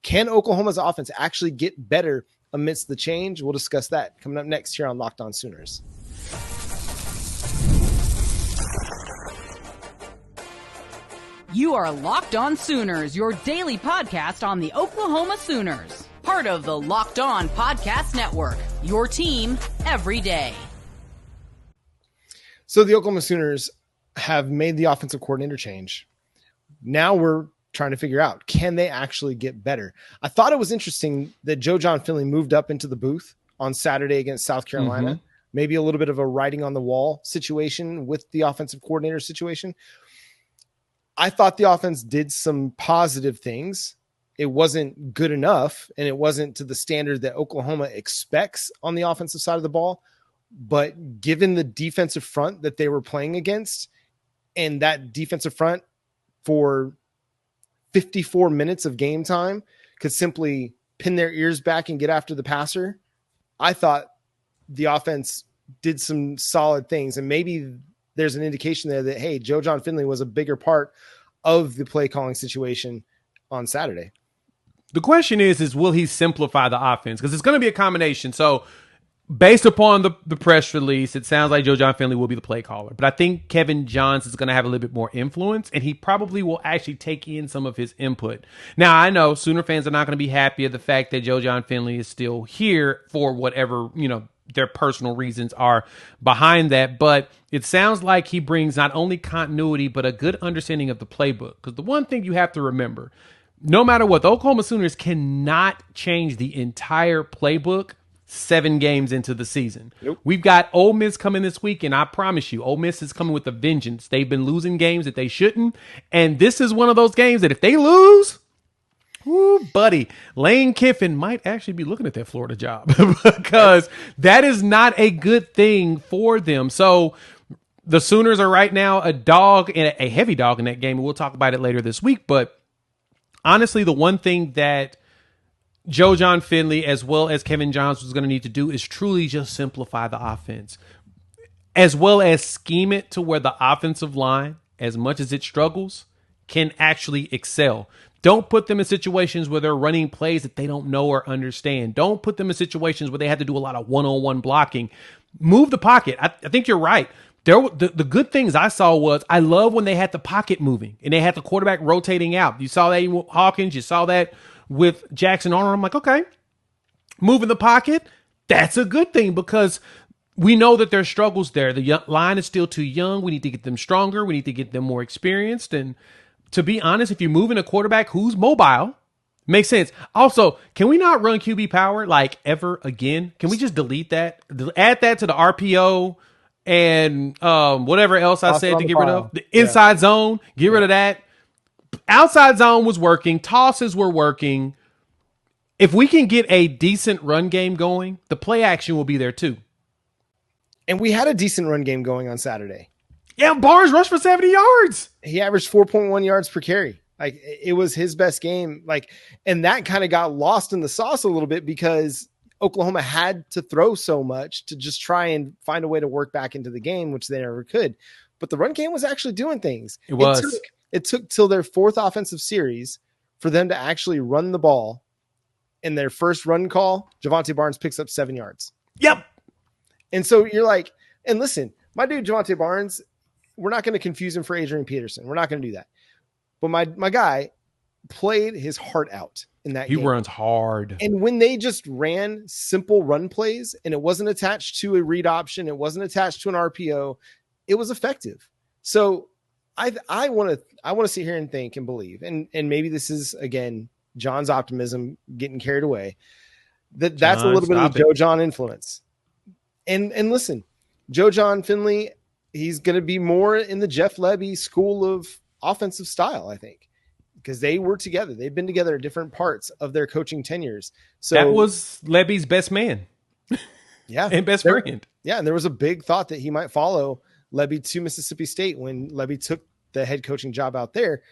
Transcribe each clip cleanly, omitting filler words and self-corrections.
Can Oklahoma's offense actually get better amidst the change? We'll discuss that coming up next here on Locked On Sooners. You are Locked On Sooners, your daily podcast on the Oklahoma Sooners. Part of the Locked On Podcast Network, your team every day. So the Oklahoma Sooners have made the offensive coordinator change. Now we're trying to figure out, can they actually get better? I thought it was interesting that Jon Finley moved up into the booth on Saturday against South Carolina. Mm-hmm. Maybe a little bit of a writing on the wall situation with the offensive coordinator situation. I thought the offense did some positive things. It wasn't good enough, and it wasn't to the standard that Oklahoma expects on the offensive side of the ball. But given the defensive front that they were playing against, and that defensive front for 54 minutes of game time could simply pin their ears back and get after the passer, I thought the offense did some solid things. And maybe there's an indication there that, hey, Jon Finley was a bigger part of the play calling situation on Saturday. The question is will he simplify the offense? Because it's going to be a combination. So based upon the press release, it sounds like Jon Finley will be the play caller. But I think Kevin Johns is going to have a little bit more influence, and he probably will actually take in some of his input. Now, I know Sooner fans are not going to be happy at the fact that Jon Finley is still here for whatever, their personal reasons are behind that. But it sounds like he brings not only continuity, but a good understanding of the playbook. Because the one thing you have to remember, no matter what, the Oklahoma Sooners cannot change the entire playbook 7 games into the season. Nope. We've got Ole Miss coming this week, and I promise you, Ole Miss is coming with a vengeance. They've been losing games that they shouldn't, and this is one of those games that if they lose, ooh, buddy, Lane Kiffin might actually be looking at that Florida job because that is not a good thing for them. So the Sooners are right now a heavy dog in that game, and we'll talk about it later this week. But honestly, the one thing that Jon Finley as well as Kevin Johns was going to need to do is truly just simplify the offense, as well as scheme it to where the offensive line, as much as it struggles, can actually excel. Don't put them in situations where they're running plays that they don't know or understand. Don't put them in situations where they have to do a lot of one-on-one blocking. Move the pocket. I think you're right. The good things I saw was I love when they had the pocket moving and they had the quarterback rotating out. You saw that with Hawkins. You saw that with Jackson Arnold. I'm like, okay, moving the pocket, that's a good thing because we know that there's struggles there. The line is still too young. We need to get them stronger. We need to get them more experienced. And to be honest, if you're moving a quarterback who's mobile, makes sense. Also, can we not run QB power like ever again? Can we just delete that? Add that to the RPO and whatever else I said to get rid of. The inside zone, get rid of that. Outside zone was working. Tosses were working. If we can get a decent run game going, the play action will be there too. And we had a decent run game going on Saturday. Yeah, Barnes rushed for 70 yards. He averaged 4.1 yards per carry. Like, it was his best game. Like, and that kind of got lost in the sauce a little bit because Oklahoma had to throw so much to just try and find a way to work back into the game, which they never could. But the run game was actually doing things. It took till their 4th offensive series for them to actually run the ball. In their first run call, Jovante Barnes picks up 7 yards. Yep. And so you're like, and listen, my dude, Jovante Barnes, we're not going to confuse him for Adrian Peterson. We're not going to do that. But my guy played his heart out in that game. He runs hard. And when they just ran simple run plays and it wasn't attached to a read option, it wasn't attached to an RPO, it was effective. So I want to sit here and think and believe, and maybe this is, again, John's optimism getting carried away, that's a little bit of the Jon influence. And listen, Jon Finley, he's going to be more in the Jeff Lebby school of offensive style, I think, because they were together. They've been together at different parts of their coaching tenures. So that was Lebby's best man. Yeah. And best friend. Yeah. And there was a big thought that he might follow Lebby to Mississippi State when Lebby took the head coaching job out there.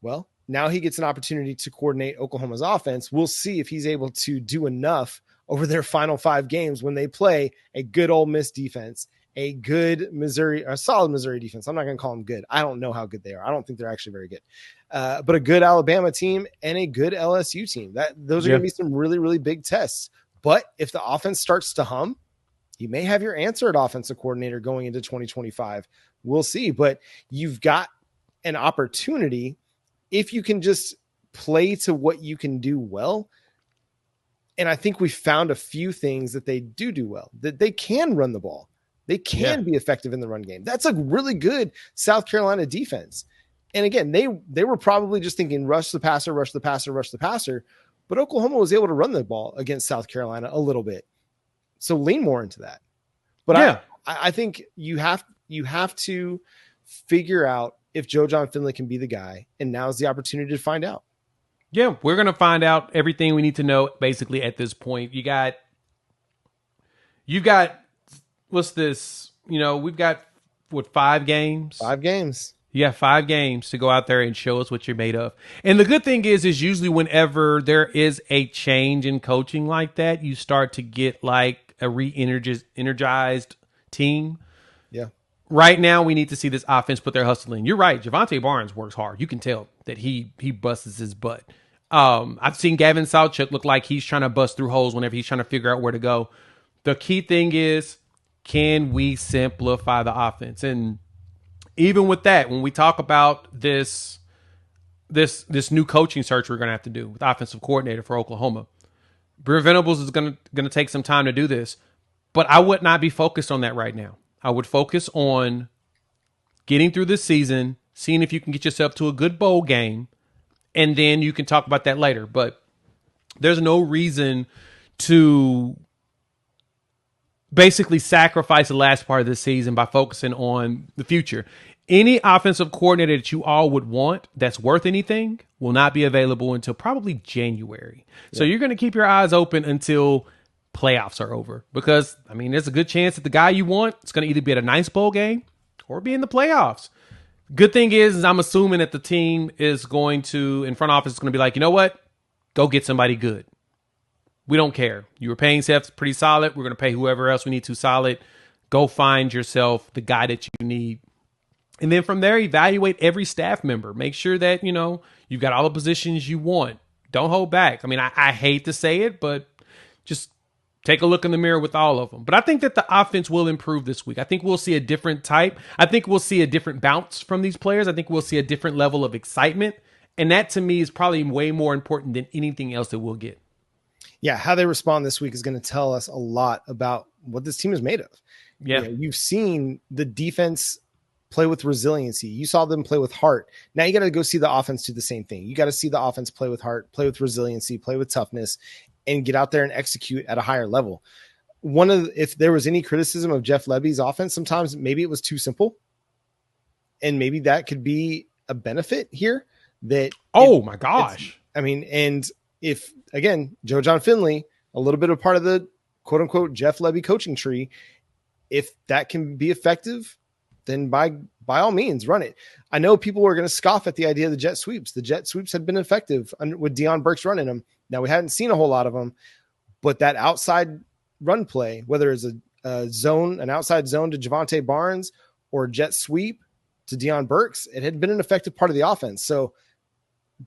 Well, now he gets an opportunity to coordinate Oklahoma's offense. We'll see if he's able to do enough over their final 5 games when they play a good Ole Miss defense a solid Missouri defense. I'm not going to call them good. I don't know how good they are. I don't think they're actually very good. But a good Alabama team and a good LSU team. Those are going to be some really, really big tests. But if the offense starts to hum, you may have your answer at offensive coordinator going into 2025. We'll see. But you've got an opportunity if you can just play to what you can do well. And I think we found a few things that they do well, that they can run the ball. They can be effective in the run game. That's a really good South Carolina defense. And again, they were probably just thinking rush the passer, rush the passer, rush the passer. But Oklahoma was able to run the ball against South Carolina a little bit. So lean more into that. But I think you have to figure out if Jon Finley can be the guy. And now's the opportunity to find out. Yeah, we're going to find out everything we need to know basically at this point. You got what's this? We've got 5 games? 5 games. You got 5 games to go out there and show us what you're made of. And the good thing is usually whenever there is a change in coaching like that, you start to get like a energized team. Yeah. Right now, we need to see this offense put their hustle in. You're right. Jovante Barnes works hard. You can tell that he busts his butt. I've seen Gavin Sawchuk look like he's trying to bust through holes whenever he's trying to figure out where to go. The key thing is, can we simplify the offense? Even with that, when we talk about this new coaching search we're going to have to do with offensive coordinator for Oklahoma, Brent Venables is going to take some time to do this, but I would not be focused on that right now. I would focus on getting through this season, seeing if you can get yourself to a good bowl game, and then you can talk about that later. But there's no reason to basically sacrifice the last part of the season by focusing on the future. Any offensive coordinator that you all would want that's worth anything will not be available until probably January. Yeah. So you're going to keep your eyes open until playoffs are over, because there's a good chance that the guy you want is going to either be at a nice bowl game or be in the playoffs. Good thing is I'm assuming that the team is going to, in front office, is going to be like, you know what? Go get somebody good. We don't care. You were paying Seth pretty solid. We're going to pay whoever else we need to solid. Go find yourself the guy that you need. And then from there, evaluate every staff member. Make sure that, you've got all the positions you want. Don't hold back. I hate to say it, but just take a look in the mirror with all of them. But I think that the offense will improve this week. I think we'll see a different type. I think we'll see a different bounce from these players. I think we'll see a different level of excitement. And that, to me, is probably way more important than anything else that we'll get. Yeah, how they respond this week is going to tell us a lot about what this team is made of. Yeah. You've seen the defense play with resiliency. You saw them play with heart. Now you got to go see the offense do the same thing. You got to see the offense play with heart, play with resiliency, play with toughness, and get out there and execute at a higher level. If there was any criticism of Jeff Lebby's offense, sometimes maybe it was too simple, and maybe that could be a benefit here. My gosh! And if again, Jon Finley, a little bit of part of the quote unquote Jeff Lebby coaching tree, if that can be effective, then by all means run it. I know people were going to scoff at the idea of the jet sweeps. The jet sweeps had been effective with Deion Burks running them. Now we hadn't seen a whole lot of them, but that outside run play, whether it's an outside zone to Jovante Barnes or jet sweep to Deion Burks, it had been an effective part of the offense. So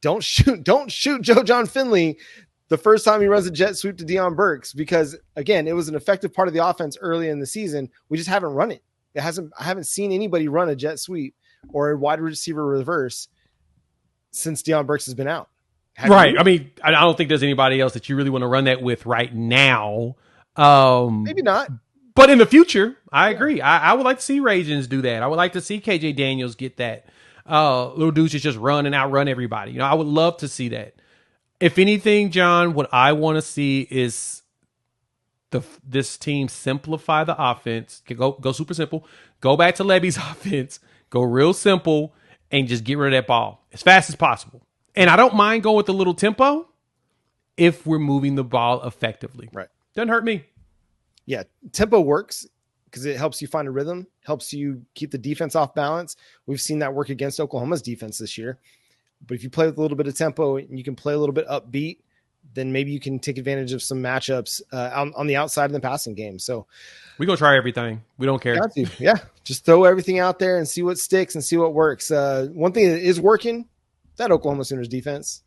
don't shoot Jon Finley the first time he runs a jet sweep to Deion Burks, because again, it was an effective part of the offense early in the season. We just haven't run it. I haven't seen anybody run a jet sweep or a wide receiver reverse since Deion Burks has been out. Right. I don't think there's anybody else that you really want to run that with right now. Maybe not. But in the future, I agree. I would like to see Ragens do that. I would like to see KJ Daniels get that. Little dudes just run and outrun everybody. I would love to see that. If anything, John, what I want to see is this team simplify the offense. Go super simple. Go back to Lebby's offense. Go real simple and just get rid of that ball as fast as possible. And I don't mind going with a little tempo if we're moving the ball effectively. Right. Doesn't hurt me. Yeah. Tempo works because it helps you find a rhythm, helps you keep the defense off balance. We've seen that work against Oklahoma's defense this year. But if you play with a little bit of tempo and you can play a little bit upbeat, then maybe you can take advantage of some matchups on the outside of the passing game. So we're going to try everything. We don't care. Got to. Yeah. Just throw everything out there and see what sticks and see what works. One thing that is working, that Oklahoma Sooners defense.